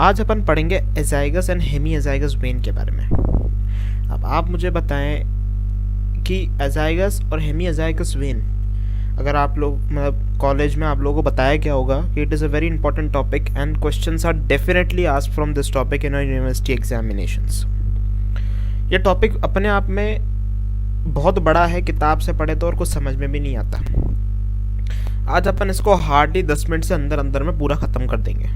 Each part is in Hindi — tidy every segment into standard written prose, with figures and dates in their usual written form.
आज अपन पढ़ेंगे azygos and hemiazygos vein के बारे में। अब आप मुझे बताएं कि एजाइगस और हेमी एजाइगस वेन, अगर आप लोग मतलब कॉलेज में आप लोगों को बताया क्या होगा कि it is a very important topic and questions are definitely asked from this topic in university examinations. ये टॉपिक अपने आप में बहुत बड़ा है, किताब से पढ़े तो और कुछ समझ में भी नहीं आता। आज अपन इसको हार्डली 10 मिनट से अंदर अंदर में पूरा ख़त्म कर देंगे।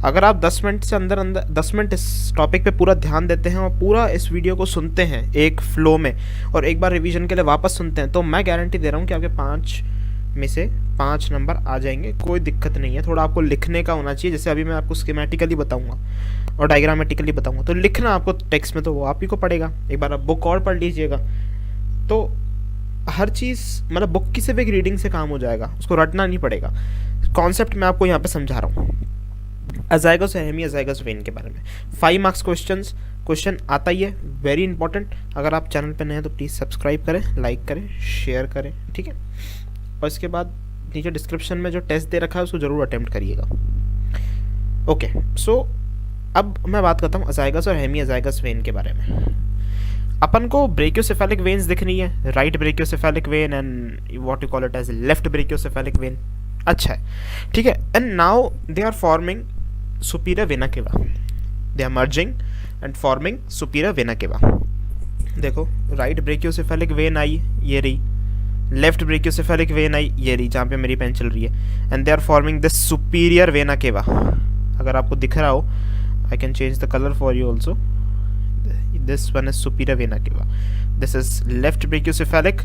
अगर आप 10 मिनट से अंदर 10 मिनट इस टॉपिक पे पूरा ध्यान देते हैं और पूरा इस वीडियो को सुनते हैं एक फ्लो में और एक बार रिवीजन के लिए वापस सुनते हैं, तो मैं गारंटी दे रहा हूँ कि आपके 5 में से 5 नंबर आ जाएंगे। कोई दिक्कत नहीं है, थोड़ा आपको लिखने का होना चाहिए। जैसे अभी मैं आपको स्कीमेटिकली बताऊँगा और डायग्रामेटिकली बताऊँगा, तो लिखना आपको टेक्स्ट में तो वो आप ही को पड़ेगा। एक बार आप बुक और पढ़ लीजिएगा तो हर चीज़ मतलब बुक की सिर्फ एक रीडिंग से काम हो जाएगा, उसको रटना नहीं पड़ेगा। कॉन्सेप्ट मैं आपको यहाँ पे समझा रहा हूँ एजाइगस और हेमी एजाइगस वेन के बारे में। 5 मार्क्स क्वेश्चन आता ही है, वेरी इंपॉर्टेंट। अगर आप चैनल पे नए हैं तो प्लीज़ सब्सक्राइब करें, लाइक करें, शेयर करें, ठीक है। और इसके बाद नीचे डिस्क्रिप्शन में जो टेस्ट दे रखा है उसको ज़रूर अटेम्प्ट करिएगा। ओके, सो अब मैं बात करता हूँ एजाइगस और हेमी एजाइगस वेन के बारे में। अपन को ब्रेकियोसेफेलिक वेन्स दिख रही है, right brachiocephalic vein and what you call it as left brachiocephalic vein. अच्छा है, ठीक है। And now they are forming superior vena cava, they are merging and forming superior vena cava. देखो, राइट ब्रेकियोसेफेलिक वेन आई, ये रही। लेफ्ट ब्रेकियोसेफेलिक वेन आई, ये रही जहाँ पे मेरी पेन चल रही है। And they are forming this superior vena cava. अगर आपको दिख रहा हो, I can change the colour for you also. This one is superior vena cava. This is left brachiocephalic.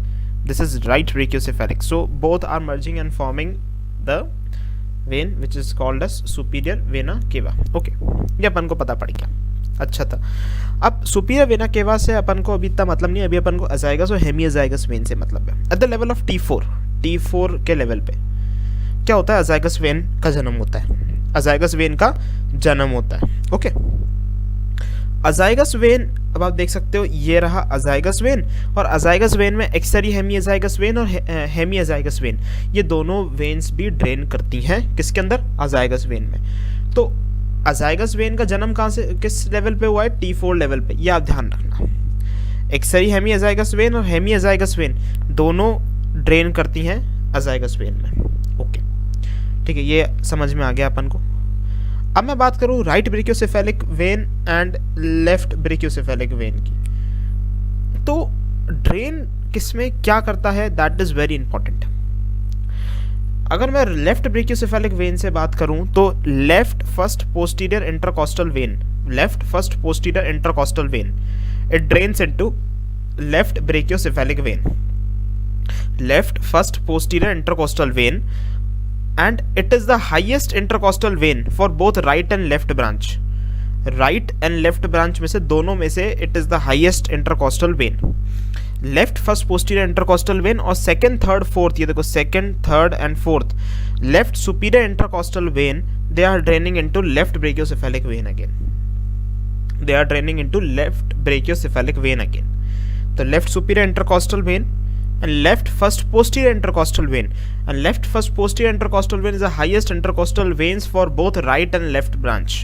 This is right brachiocephalic. So both are merging and forming the vein which is called as superior vena cava. Okay, ये अपन को पता पड़ गया। अच्छा था। अब superior vena cava से अपन को अभी इतना मतलब नहीं, अभी अपन को एजाइगस और हेमी एजाइगस वेन से मतलब है। At the level of T4 के लेवल पे क्या होता है? एजाइगस वेन का जन्म होता है, एजाइगस वेन का जन्म होता है। ओके, अजाइगस वेन अब आप देख सकते हो, ये रहा अजाइगस वेन। और अजाइगस वेन में एक्सरी हेमी एजाइगस वेन और हेमी एजाइगस वेन, ये दोनों वेन्स भी ड्रेन करती हैं किसके अंदर? अजाइगस वेन में। तो अजाइगस वेन का जन्म कहाँ से, किस लेवल पे हुआ है? T4 लेवल पे, ये आप ध्यान रखना। एक्सरी हेमी एजाइगस वेन और हेमी एजाइगस वेन दोनों ड्रेन करती हैं अजाइगस वेन में। ओके, ठीक है, ये समझ में आ गया अपन को। अब मैं बात करूं right brachiocephalic vein and left brachiocephalic when की, तो ड्रेन किसमें क्या करता है, दैट इज वेरी इंपॉर्टेंट। अगर मैं लेफ्ट ब्रेकियोसेफेलिक वेन से बात करूं तो left first posterior intercostal when, left first posterior intercostal when, it drains into left brachiocephalic when, left first posterior intercostal when, and it is the highest intercostal vein for both right and left branch. right and left branch में से दोनों में से it is the highest intercostal vein. left first posterior intercostal vein और second third fourth, ये देखो second third and fourth left superior intercostal vein, they are draining into left brachiocephalic vein again. they are draining into left brachiocephalic vein again. तो left superior intercostal vein and left first posterior intercostal vein, and left first posterior intercostal vein is the highest intercostal veins for both right and left branch.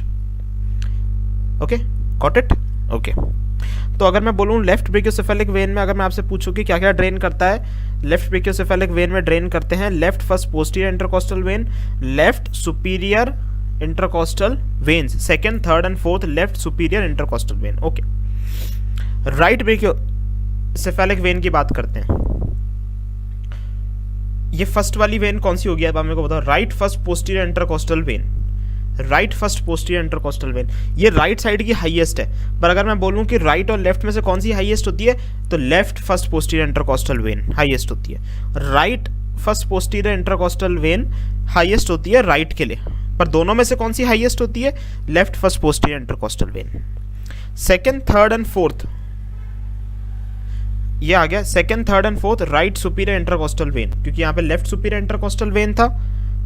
Okay, got it? Okay, तो अगर मैं बोलूँ लेफ्ट ब्रेकियोसेफेलिक वेन में, अगर मैं आपसे पूछूं कि क्या क्या ड्रेन करता है, लेफ्ट ब्रेकियोसेफेलिक वेन में ड्रेन करते हैं left first posterior intercostal when, left superior intercostal veins, second third and fourth left superior intercostal when. Okay, right brachiocephalic when की बात करते हैं। ये फर्स्ट वाली वेन कौन सी होगी, अब आप मेरे को बताओ। Right first posterior intercostal when, right first posterior intercostal when, ये राइट साइड की हाईएस्ट है। पर अगर मैं बोलूं कि राइट और लेफ्ट में से कौन सी हाईएस्ट होती है, तो left first posterior intercostal when highest होती है। Right first posterior intercostal when highest होती है राइट के लिए, पर दोनों में से कौन सी हाईएस्ट होती है? Left first posterior intercostal when. Second third and fourth, ये आ गया second third and fourth right superior intercostal when, क्योंकि यहाँ पे लेफ्ट सुपीरियर इंटरकोस्टल वेन था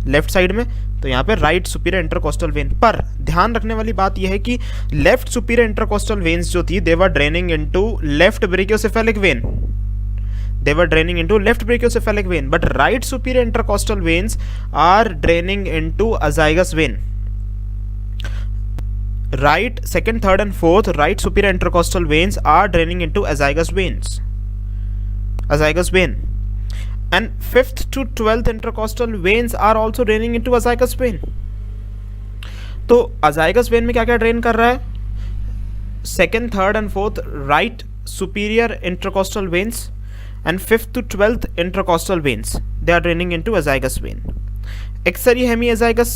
लेफ्ट साइड में, तो यहाँ पे राइट सुपीरियर इंटरकोस्टल वेन। पर ध्यान रखने वाली बात यह है कि लेफ्ट सुपीरियर इंटरकोस्टल वेन्स जो थी, they were draining into left brachiocephalic vein, they were draining into left brachiocephalic vein, but right superior intercostal veins are draining into azygous vein. right, second, third and fourth right superior intercostal veins are draining into azygous vein, and fifth to 12th intercostal veins are also draining into azygous vein. तो azygous vein में क्या क्या ड्रेन कर रहा है? Second, third and fourth right superior intercostal veins and 5th to 12th intercostal veins, they are draining into azygous vein. Accessory hemiazygos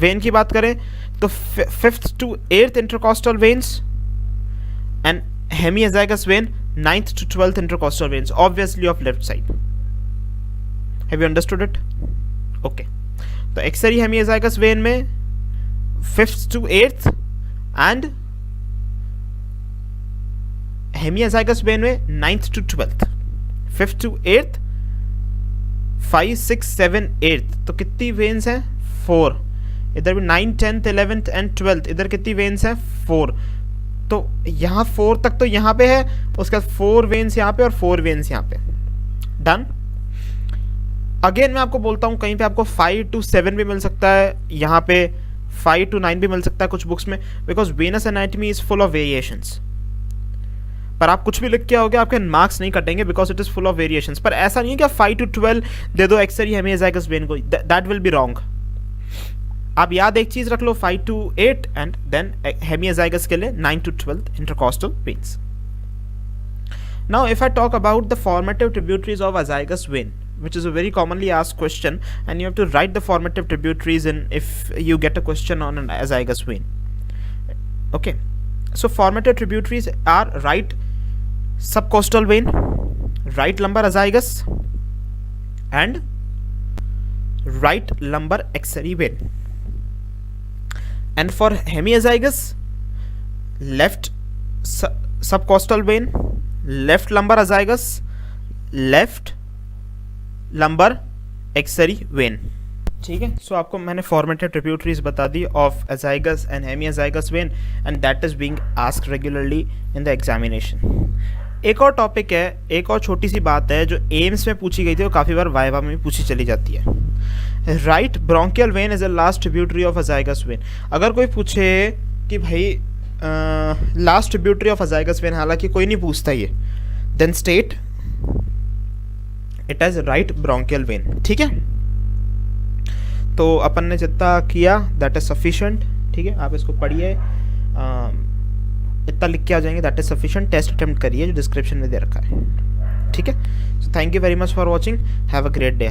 vein की बात करें तो 5th to 8th intercostal veins and hemiazygous vein 9th to 12th intercostal veins, obviously of left side. Have you understood it? Okay. तो एक्सरी हेमीअजाइगस वेन में 5th to 8th and हेमियाजाइगस when में 9th to 12th, 5th to 8th, 5, 6, 7, 8th, तो कितनी वेन्स हैं? 4. इधर भी 9, 10th, 11th एंड 12th, इधर कितनी वेन्स हैं? 4. तो यहाँ 4 तक तो यहाँ पे है, उसके बाद 4 वेन्स यहाँ पे और 4 वेन्स यहाँ पे. डन. अगेन मैं आपको बोलता हूँ कहीं पे आपको 5 to 7 भी मिल सकता है, यहाँ पे 5 to 9 भी मिल सकता है कुछ बुक्स में, because venous anatomy is full of variations. पर आप कुछ भी लिख के आओगे आपके मार्क्स नहीं कटेंगे because it is full of variations. पर ऐसा नहीं है कि आप 5 to 12 दे दो एक्सरी हेमियाजाइगस वेन को, दैट विल बी रॉन्ग. आप याद एक चीज रख लो, 5 to 8 एंड देन हेमियाजाइगस के लिए 9 to 12 intercostal veins. Now if I talk about the formative tributaries of azygous vein, which is a very commonly asked question, and you have to write the formative tributaries in if you get a question on an azygous vein. Okay, so formative tributaries are right subcostal vein, right lumbar azygous and right lumbar axillary vein. And for hemiazygous, left subcostal vein, left lumbar azygous, left lumbar axillary vein. ठीक है. सो आपको मैंने फॉर्मेटिव ट्रिब्यूटरीज बता दी of azygous and hemiazygos vein and that is being asked regularly in the examination. एक और टॉपिक है, एक और छोटी सी बात है जो एम्स में पूछी गई थी और काफ़ी बार वाइवा में भी पूछी चली जाती है. Right bronchial vein is the last tributary of azygous vein. अगर कोई पूछे कि भाई last tributary of azygous vein, हालांकि कोई नहीं पूछता ये, then state it as right bronchial vein. ठीक है. तो अपन ने जितना किया दैट इज सफिशिएंट. ठीक है, आप इसको पढ़िए, इतना लिख के आ जाएंगे, that is sufficient. Test attempt करिए जो डिस्क्रिप्शन में दे रखा है. ठीक है. So thank you very much for watching. Have a great day.